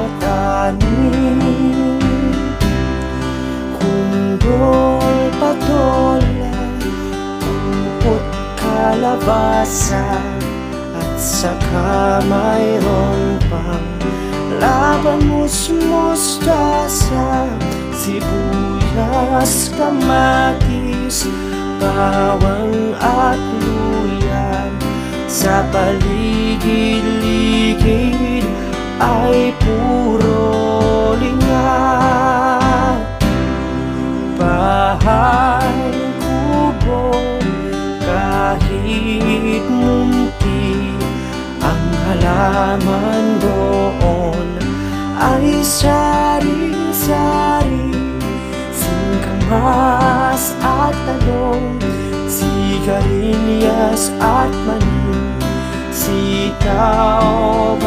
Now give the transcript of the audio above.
patanim. Kundol, patola, umpot, kalabasa, at saka mayroon pang laban, mustasa, sibuyas, kamatis, bawang at luya. Sa paligid-ligid ay puro linga. Bahay, kubo, kahit munti, ang halaman doon ay sari-sari, singkamas at talong, sigarilyas at mani, sitaw,